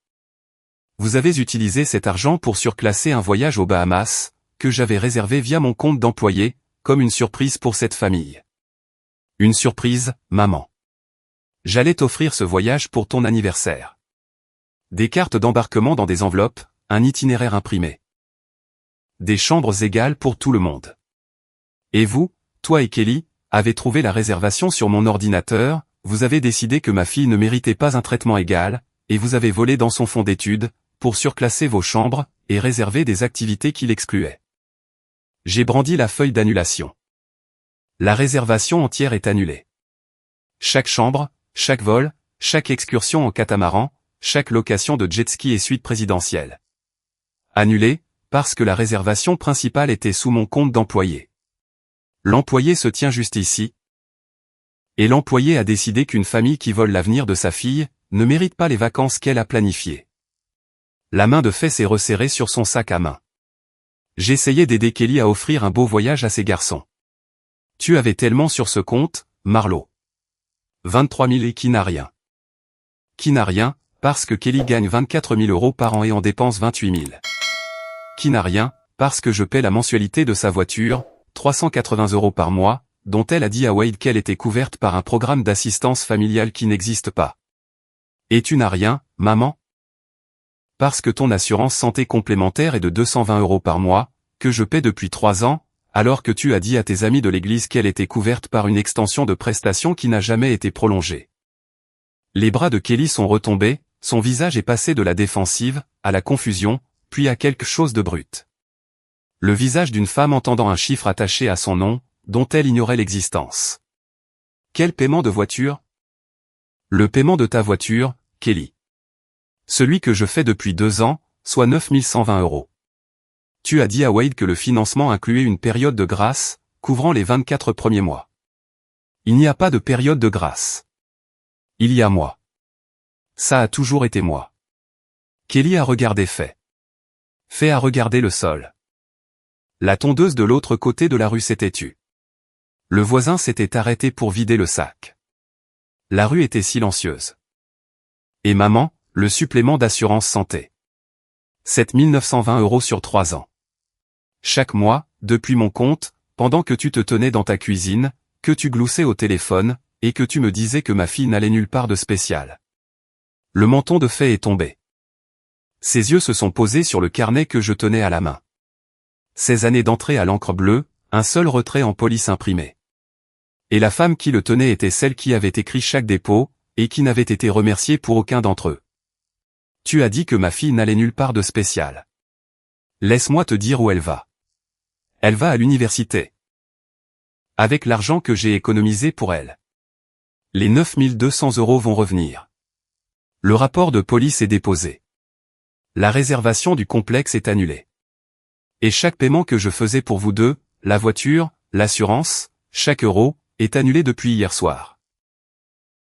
Vous avez utilisé cet argent pour surclasser un voyage aux Bahamas, que j'avais réservé via mon compte d'employé, comme une surprise pour cette famille. Une surprise, maman. J'allais t'offrir ce voyage pour ton anniversaire. Des cartes d'embarquement dans des enveloppes, un itinéraire imprimé. Des chambres égales pour tout le monde. Et vous, toi et Kelly, avez trouvé la réservation sur mon ordinateur, vous avez décidé que ma fille ne méritait pas un traitement égal, et vous avez volé dans son fonds d'études, pour surclasser vos chambres, et réserver des activités qui l'excluaient. J'ai brandi la feuille d'annulation. La réservation entière est annulée. Chaque chambre, chaque vol, chaque excursion en catamaran, chaque location de jet-ski et suite présidentielle. Annulée, parce que la réservation principale était sous mon compte d'employé. L'employé se tient juste ici. Et l'employé a décidé qu'une famille qui vole l'avenir de sa fille, ne mérite pas les vacances qu'elle a planifiées. La main de Faye s'est resserrée sur son sac à main. J'essayais d'aider Kelly à offrir un beau voyage à ses garçons. Tu avais tellement sur ce compte, Marlo. 23 000 et qui n'a rien. Qui n'a rien, parce que Kelly gagne 24 000 € par an et en dépense 28 000. Qui n'a rien, parce que je paie la mensualité de sa voiture, 380 € par mois, dont elle a dit à Wade qu'elle était couverte par un programme d'assistance familiale qui n'existe pas. Et tu n'as rien, maman? Parce que ton assurance santé complémentaire est de 220 € par mois, que je paie depuis 3 ans, alors que tu as dit à tes amis de l'église qu'elle était couverte par une extension de prestations qui n'a jamais été prolongée. Les bras de Kelly sont retombés, son visage est passé de la défensive, à la confusion, puis à quelque chose de brut. Le visage d'une femme entendant un chiffre attaché à son nom, dont elle ignorait l'existence. Quel paiement de voiture? Le paiement de ta voiture, Kelly. Celui que je fais depuis 2 ans, soit 9 120 €. Tu as dit à Wade que le financement incluait une période de grâce, couvrant les 24 premiers mois. Il n'y a pas de période de grâce. Il y a moi. Ça a toujours été moi. Kelly a regardé Faye. Faye a regardé le sol. La tondeuse de l'autre côté de la rue s'était tue. Le voisin s'était arrêté pour vider le sac. La rue était silencieuse. Et maman, le supplément d'assurance santé. 7 920 € sur 3 ans. Chaque mois, depuis mon compte, pendant que tu te tenais dans ta cuisine, que tu gloussais au téléphone, et que tu me disais que ma fille n'allait nulle part de spécial. Le menton de Faye est tombé. Ses yeux se sont posés sur le carnet que je tenais à la main. 16 années d'entrée à l'encre bleue, un seul retrait en police imprimé. Et la femme qui le tenait était celle qui avait écrit chaque dépôt, et qui n'avait été remerciée pour aucun d'entre eux. Tu as dit que ma fille n'allait nulle part de spécial. Laisse-moi te dire où elle va. Elle va à l'université. Avec l'argent que j'ai économisé pour elle. Les 9 200 € vont revenir. Le rapport de police est déposé. La réservation du complexe est annulée. Et chaque paiement que je faisais pour vous deux, la voiture, l'assurance, chaque euro, est annulé depuis hier soir.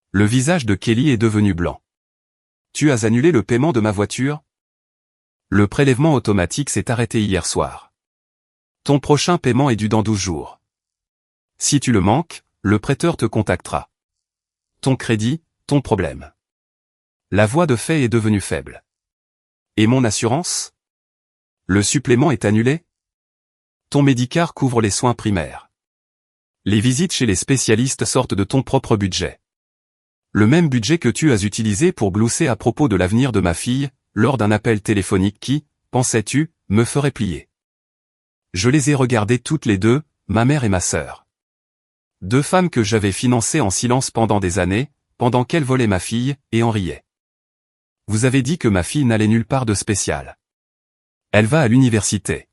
Le visage de Kelly est devenu blanc. Tu as annulé le paiement de ma voiture? Le prélèvement automatique s'est arrêté hier soir. Ton prochain paiement est dû dans 12 jours. Si tu le manques, le prêteur te contactera. Ton crédit, ton problème. La voix de Faye est devenue faible. Et mon assurance? Le supplément est annulé? Ton Médicare couvre les soins primaires. Les visites chez les spécialistes sortent de ton propre budget. Le même budget que tu as utilisé pour glousser à propos de l'avenir de ma fille, lors d'un appel téléphonique qui, pensais-tu, me ferait plier. Je les ai regardées toutes les deux, ma mère et ma sœur. 2 femmes que j'avais financées en silence pendant des années, pendant qu'elles volaient ma fille, et en riaient. Vous avez dit que ma fille n'allait nulle part de spécial. Elle va à l'université.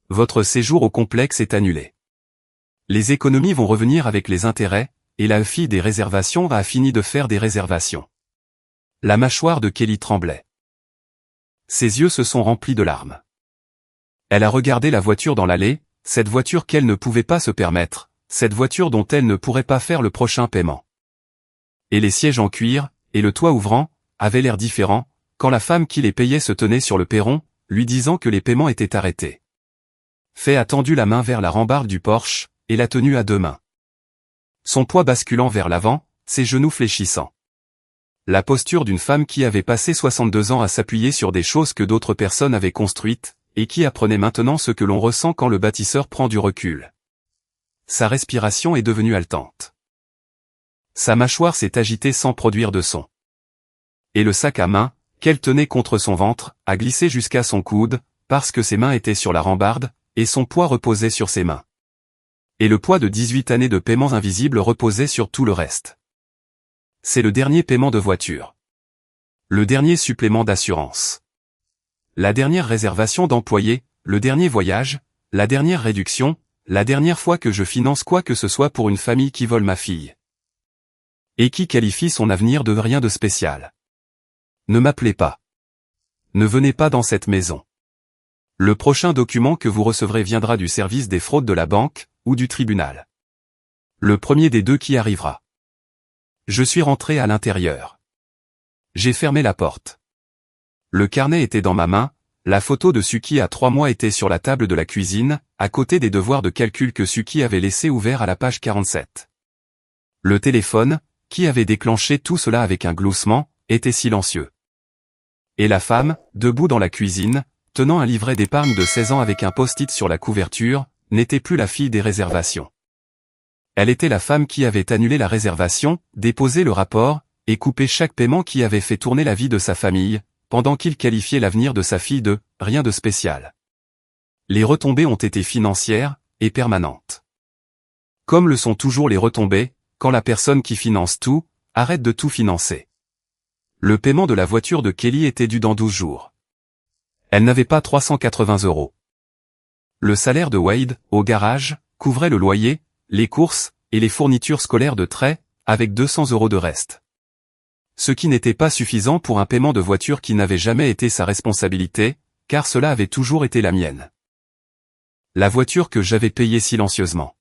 Votre séjour au complexe est annulé. Les économies vont revenir avec les intérêts, et la fille des réservations a fini de faire des réservations. La mâchoire de Kelly tremblait. Ses yeux se sont remplis de larmes. Elle a regardé la voiture dans l'allée, cette voiture qu'elle ne pouvait pas se permettre, cette voiture dont elle ne pourrait pas faire le prochain paiement. Et les sièges en cuir, et le toit ouvrant, avaient l'air différents, quand la femme qui les payait se tenait sur le perron, lui disant que les paiements étaient arrêtés. Faye a tendu la main vers la rambarde du Porsche, et l'a tenue à 2 mains. Son poids basculant vers l'avant, ses genoux fléchissant. La posture d'une femme qui avait passé 62 ans à s'appuyer sur des choses que d'autres personnes avaient construites, et qui apprenait maintenant ce que l'on ressent quand le bâtisseur prend du recul. Sa respiration est devenue haletante. Sa mâchoire s'est agitée sans produire de son. Et le sac à main, qu'elle tenait contre son ventre, a glissé jusqu'à son coude, parce que ses mains étaient sur la rambarde, et son poids reposait sur ses mains. Et le poids de 18 années de paiements invisibles reposait sur tout le reste. C'est le dernier paiement de voiture. Le dernier supplément d'assurance. La dernière réservation d'employés, le dernier voyage, la dernière réduction, la dernière fois que je finance quoi que ce soit pour une famille qui vole ma fille. Et qui qualifie son avenir de rien de spécial. Ne m'appelez pas. Ne venez pas dans cette maison. Le prochain document que vous recevrez viendra du service des fraudes de la banque, ou du tribunal. Le premier des deux qui arrivera. Je suis rentré à l'intérieur. J'ai fermé la porte. Le carnet était dans ma main, la photo de Suki à 3 mois était sur la table de la cuisine, à côté des devoirs de calcul que Suki avait laissés ouverts à la page 47. Le téléphone, qui avait déclenché tout cela avec un gloussement, était silencieux. Et la femme, debout dans la cuisine, tenant un livret d'épargne de 16 ans avec un post-it sur la couverture, n'était plus la fille des réservations. Elle était la femme qui avait annulé la réservation, déposé le rapport, et coupé chaque paiement qui avait fait tourner la vie de sa famille, pendant qu'il qualifiait l'avenir de sa fille de « rien de spécial ». Les retombées ont été financières, et permanentes. Comme le sont toujours les retombées, quand la personne qui finance tout, arrête de tout financer. Le paiement de la voiture de Kelly était dû dans 12 jours. Elle n'avait pas 380 €. Le salaire de Wade, au garage, couvrait le loyer, les courses, et les fournitures scolaires de Trey, avec 200 € de reste. Ce qui n'était pas suffisant pour un paiement de voiture qui n'avait jamais été sa responsabilité, car cela avait toujours été la mienne. La voiture que j'avais payée silencieusement.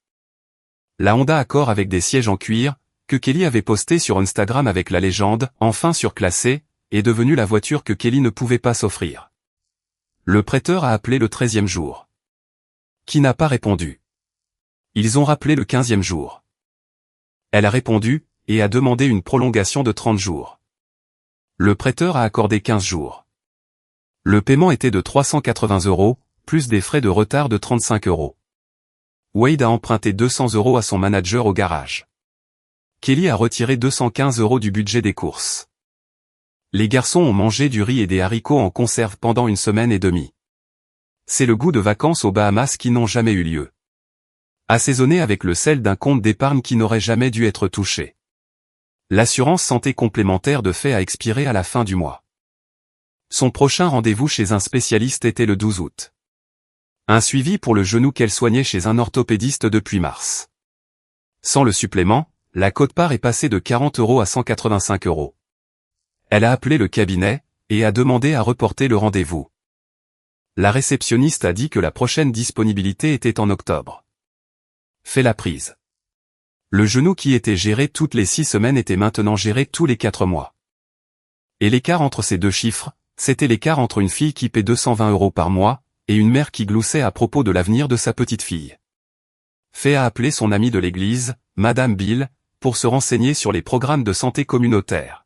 La Honda Accord avec des sièges en cuir, que Kelly avait postée sur Instagram avec la légende « enfin surclassée », est devenue la voiture que Kelly ne pouvait pas s'offrir. Le prêteur a appelé le 13e jour. Qui n'a pas répondu. Ils ont rappelé le 15e jour. Elle a répondu, et a demandé une prolongation de 30 jours. Le prêteur a accordé 15 jours. Le paiement était de 380 €, plus des frais de retard de 35 €. Wade a emprunté 200 € à son manager au garage. Kelly a retiré 215 € du budget des courses. Les garçons ont mangé du riz et des haricots en conserve pendant une semaine et demie. C'est le goût de vacances aux Bahamas qui n'ont jamais eu lieu. Assaisonné avec le sel d'un compte d'épargne qui n'aurait jamais dû être touché. L'assurance santé complémentaire de fait a expiré à la fin du mois. Son prochain rendez-vous chez un spécialiste était le 12 août. Un suivi pour le genou qu'elle soignait chez un orthopédiste depuis mars. Sans le supplément, la quote-part est passée de 40 € à 185 €. Elle a appelé le cabinet, et a demandé à reporter le rendez-vous. La réceptionniste a dit que la prochaine disponibilité était en octobre. Fait la prise. Le genou qui était géré toutes les 6 semaines était maintenant géré tous les 4 mois. Et l'écart entre ces deux chiffres, c'était l'écart entre une fille qui paie 220 € par mois, et une mère qui gloussait à propos de l'avenir de sa petite fille. Fait a appelé son amie de l'église, Madame Bill, pour se renseigner sur les programmes de santé communautaire.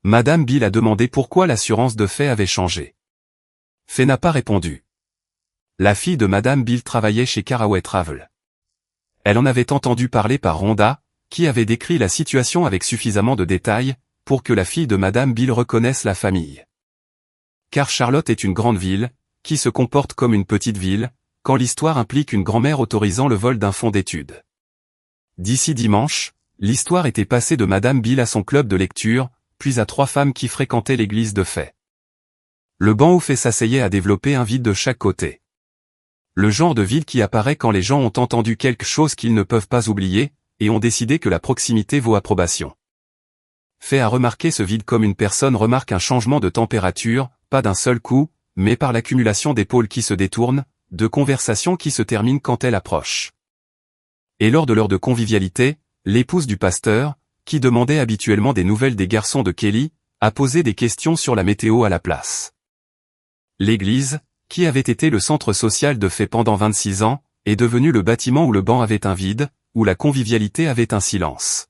Madame Bill a demandé pourquoi l'assurance de Fait avait changé. Fait n'a pas répondu. La fille de Madame Bill travaillait chez Caraway Travel. Elle en avait entendu parler par Rhonda, qui avait décrit la situation avec suffisamment de détails, pour que la fille de Madame Bill reconnaisse la famille. Car Charlotte est une grande ville, qui se comporte comme une petite ville, quand l'histoire implique une grand-mère autorisant le vol d'un fonds d'études. D'ici dimanche, l'histoire était passée de Madame Bill à son club de lecture, puis à 3 femmes qui fréquentaient l'église de Fait. Le banc où Fait s'asseyait a développé un vide de chaque côté. Le genre de vide qui apparaît quand les gens ont entendu quelque chose qu'ils ne peuvent pas oublier, et ont décidé que la proximité vaut approbation. Fait a remarqué ce vide comme une personne remarque un changement de température, pas d'un seul coup, mais par l'accumulation d'épaules qui se détournent, de conversations qui se terminent quand elle approche. Et lors de l'heure de convivialité, l'épouse du pasteur, qui demandait habituellement des nouvelles des garçons de Kelly, a posé des questions sur la météo à la place. L'église, qui avait été le centre social de Fait pendant 26 ans, est devenue le bâtiment où le banc avait un vide, où la convivialité avait un silence.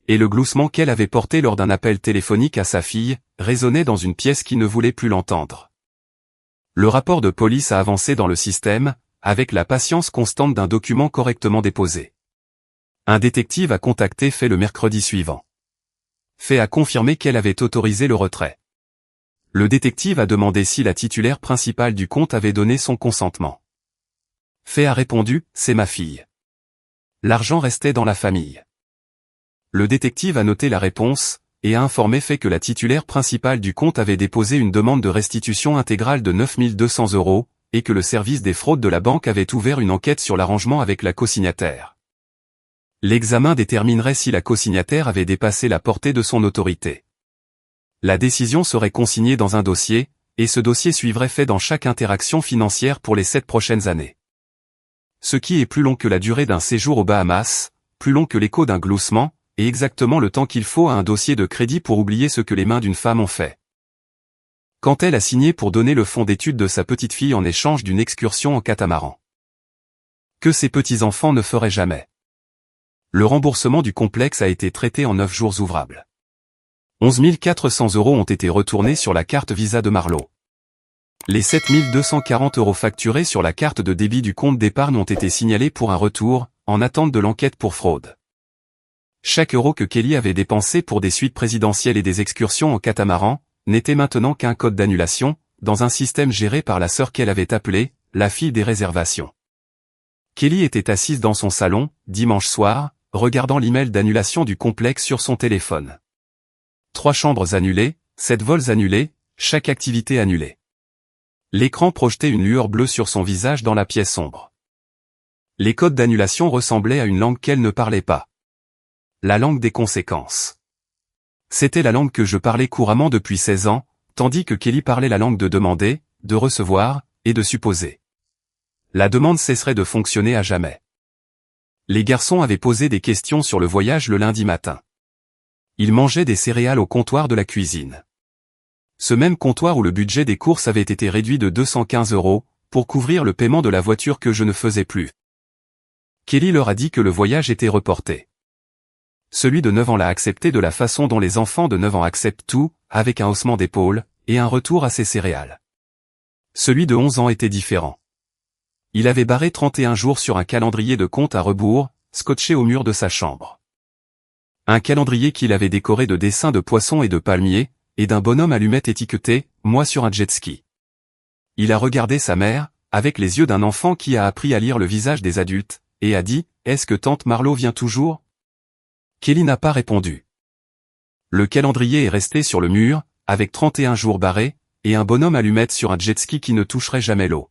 Et le gloussement qu'elle avait porté lors d'un appel téléphonique à sa fille, résonnait dans une pièce qui ne voulait plus l'entendre. Le rapport de police a avancé dans le système, avec la patience constante d'un document correctement déposé. Un détective a contacté Fait le mercredi suivant. Fait a confirmé qu'elle avait autorisé le retrait. Le détective a demandé si la titulaire principale du compte avait donné son consentement. Fait a répondu, c'est ma fille. L'argent restait dans la famille. Le détective a noté la réponse, et a informé Fait que la titulaire principale du compte avait déposé une demande de restitution intégrale de 9 200 €, et que le service des fraudes de la banque avait ouvert une enquête sur l'arrangement avec la cosignataire. L'examen déterminerait si la cosignataire avait dépassé la portée de son autorité. La décision serait consignée dans un dossier, et ce dossier suivrait Fait dans chaque interaction financière pour les 7 prochaines années. Ce qui est plus long que la durée d'un séjour aux Bahamas, plus long que l'écho d'un gloussement, et exactement le temps qu'il faut à un dossier de crédit pour oublier ce que les mains d'une femme ont fait. Quand elle a signé pour donner le fonds d'études de sa petite fille en échange d'une excursion en catamaran. Que ses petits-enfants ne feraient jamais. Le remboursement du complexe a été traité en 9 jours ouvrables. 11 400 € ont été retournés sur la carte Visa de Marlo. Les 7 240 € facturés sur la carte de débit du compte d'épargne ont été signalés pour un retour, en attente de l'enquête pour fraude. Chaque euro que Kelly avait dépensé pour des suites présidentielles et des excursions en catamaran, n'était maintenant qu'un code d'annulation, dans un système géré par la sœur qu'elle avait appelée, la fille des réservations. Kelly était assise dans son salon, dimanche soir, regardant l'email d'annulation du complexe sur son téléphone. 3 chambres annulées, 7 vols annulés, chaque activité annulée. L'écran projetait une lueur bleue sur son visage dans la pièce sombre. Les codes d'annulation ressemblaient à une langue qu'elle ne parlait pas. La langue des conséquences. C'était la langue que je parlais couramment depuis 16 ans, tandis que Kelly parlait la langue de demander, de recevoir, et de supposer. La demande cesserait de fonctionner à jamais. Les garçons avaient posé des questions sur le voyage le lundi matin. Ils mangeaient des céréales au comptoir de la cuisine. Ce même comptoir où le budget des courses avait été réduit de 215 €, pour couvrir le paiement de la voiture que je ne faisais plus. Kelly leur a dit que le voyage était reporté. Celui de 9 ans l'a accepté de la façon dont les enfants de 9 ans acceptent tout, avec un haussement d'épaule, et un retour à ses céréales. Celui de 11 ans était différent. Il avait barré 31 jours sur un calendrier de compte à rebours, scotché au mur de sa chambre. Un calendrier qu'il avait décoré de dessins de poissons et de palmiers, et d'un bonhomme allumette étiqueté « Moi sur un jet ski ». Il a regardé sa mère, avec les yeux d'un enfant qui a appris à lire le visage des adultes, et a dit « Est-ce que tante Marlo vient toujours ?» Kelly n'a pas répondu. Le calendrier est resté sur le mur, avec 31 jours barrés, et un bonhomme allumette sur un jet ski qui ne toucherait jamais l'eau.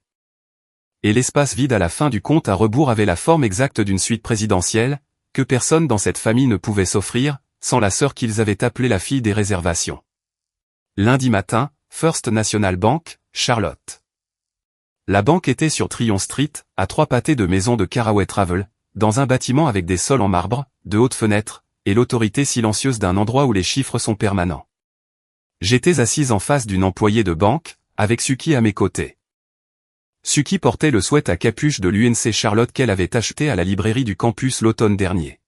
Et l'espace vide à la fin du compte à rebours avait la forme exacte d'une suite présidentielle, que personne dans cette famille ne pouvait s'offrir, sans la sœur qu'ils avaient appelée la fille des réservations. Lundi matin, First National Bank, Charlotte. La banque était sur Tryon Street, à 3 pâtés de maisons de Caraway Travel, dans un bâtiment avec des sols en marbre, de hautes fenêtres, et l'autorité silencieuse d'un endroit où les chiffres sont permanents. J'étais assise en face d'une employée de banque, avec Suki à mes côtés. Suki portait le sweat à capuche de l'UNC Charlotte qu'elle avait acheté à la librairie du campus l'automne dernier.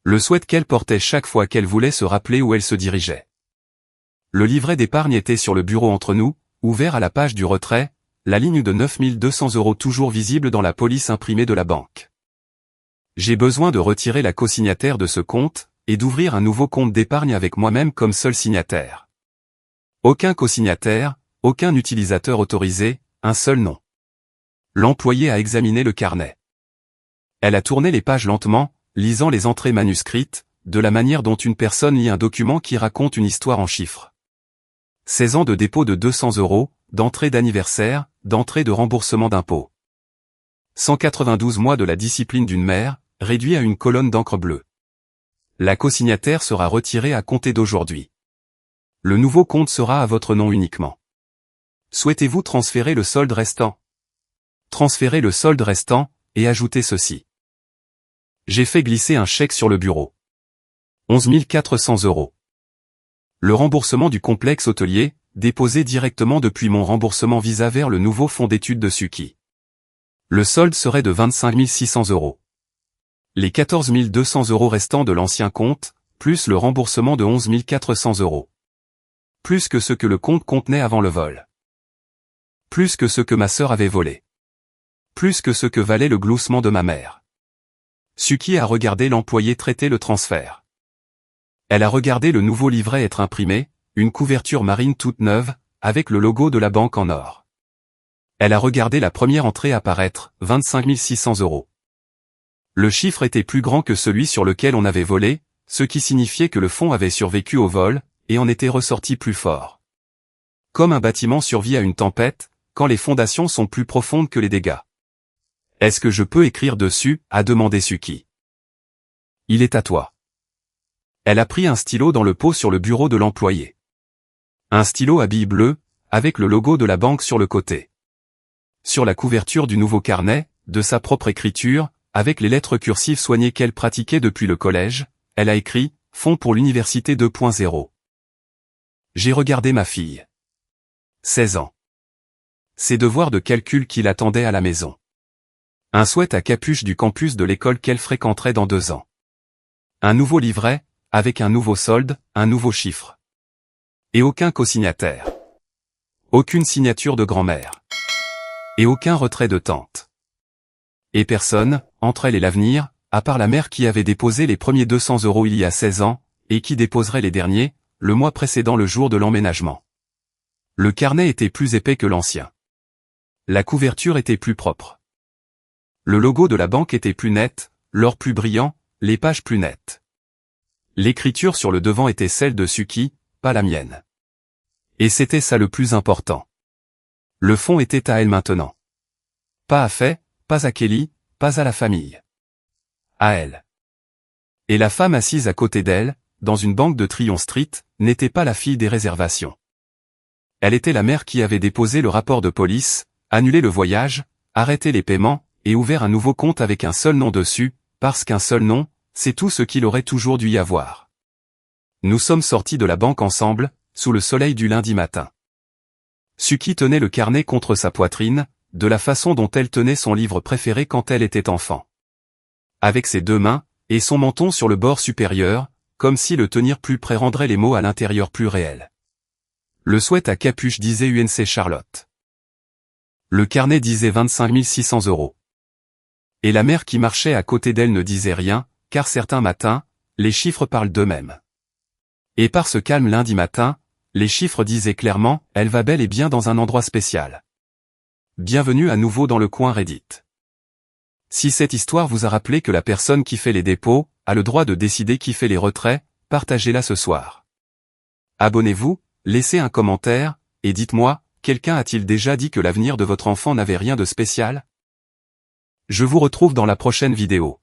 Le sweat qu'elle portait chaque fois qu'elle voulait se rappeler où elle se dirigeait. Le livret d'épargne était sur le bureau entre nous, ouvert à la page du retrait, la ligne de 9 200 € toujours visible dans la police imprimée de la banque. J'ai besoin de retirer la cosignataire de ce compte, et d'ouvrir un nouveau compte d'épargne avec moi-même comme seul signataire. Aucun cosignataire, aucun utilisateur autorisé, un seul nom. L'employé a examiné le carnet. Elle a tourné les pages lentement, lisant les entrées manuscrites, de la manière dont une personne lit un document qui raconte une histoire en chiffres. 16 ans de dépôt de 200 €, d'entrée d'anniversaire, d'entrée de remboursement d'impôts. 192 mois de la discipline d'une mère, réduit à une colonne d'encre bleue. La cosignataire sera retirée à compter d'aujourd'hui. Le nouveau compte sera à votre nom uniquement. Souhaitez-vous transférer le solde restant? Transférez le solde restant, et ajoutez ceci. J'ai fait glisser un chèque sur le bureau. 11 400 €. Le remboursement du complexe hôtelier, déposé directement depuis mon remboursement Visa vers le nouveau fonds d'études de Suki. Le solde serait de 25 600 €. Les 14 200 € restants de l'ancien compte, plus le remboursement de 11 400 €. Plus que ce que le compte contenait avant le vol. Plus que ce que ma sœur avait volé. Plus que ce que valait le gloussement de ma mère. Suki a regardé l'employé traiter le transfert. Elle a regardé le nouveau livret être imprimé, une couverture marine toute neuve, avec le logo de la banque en or. Elle a regardé la première entrée apparaître, 25 600 €. Le chiffre était plus grand que celui sur lequel on avait volé, ce qui signifiait que le fonds avait survécu au vol, et en était ressorti plus fort. Comme un bâtiment survit à une tempête, quand les fondations sont plus profondes que les dégâts. Est-ce que je peux écrire dessus, a demandé Suki. Il est à toi. Elle a pris un stylo dans le pot sur le bureau de l'employé. Un stylo à billes bleues, avec le logo de la banque sur le côté. Sur la couverture du nouveau carnet, de sa propre écriture, avec les lettres cursives soignées qu'elle pratiquait depuis le collège, elle a écrit « Fonds pour l'université 2.0 ». J'ai regardé ma fille. 16 ans. Ses devoirs de calcul qui l'attendaient à la maison. Un sweat à capuche du campus de l'école qu'elle fréquenterait dans 2 ans. Un nouveau livret, avec un nouveau solde, un nouveau chiffre. Et aucun cosignataire. Aucune signature de grand-mère. Et aucun retrait de tante. Et personne, entre elle et l'avenir, à part la mère qui avait déposé les premiers 200 € il y a 16 ans, et qui déposerait les derniers, le mois précédent le jour de l'emménagement. Le carnet était plus épais que l'ancien. La couverture était plus propre. Le logo de la banque était plus net, l'or plus brillant, les pages plus nettes. L'écriture sur le devant était celle de Suki, pas la mienne. Et c'était ça le plus important. Le fond était à elle maintenant. Pas à Faye, pas à Kelly, pas à la famille. À elle. Et la femme assise à côté d'elle, dans une banque de Tryon Street, n'était pas la fille des réservations. Elle était la mère qui avait déposé le rapport de police, annulé le voyage, arrêté les paiements, et ouvert un nouveau compte avec un seul nom dessus, parce qu'un seul nom, c'est tout ce qu'il aurait toujours dû y avoir. Nous sommes sortis de la banque ensemble, sous le soleil du lundi matin. Suki tenait le carnet contre sa poitrine, de la façon dont elle tenait son livre préféré quand elle était enfant. Avec ses deux mains, et son menton sur le bord supérieur, comme si le tenir plus près rendrait les mots à l'intérieur plus réels. Le souhait à capuche disait UNC Charlotte. Le carnet disait 25 600 €. Et la mère qui marchait à côté d'elle ne disait rien, car certains matins, les chiffres parlent d'eux-mêmes. Et par ce calme lundi matin, les chiffres disaient clairement, elle va bel et bien dans un endroit spécial. Bienvenue à nouveau dans le coin Reddit. Si cette histoire vous a rappelé que la personne qui fait les dépôts, a le droit de décider qui fait les retraits, partagez-la ce soir. Abonnez-vous, laissez un commentaire, et dites-moi, quelqu'un a-t-il déjà dit que l'avenir de votre enfant n'avait rien de spécial? Je vous retrouve dans la prochaine vidéo.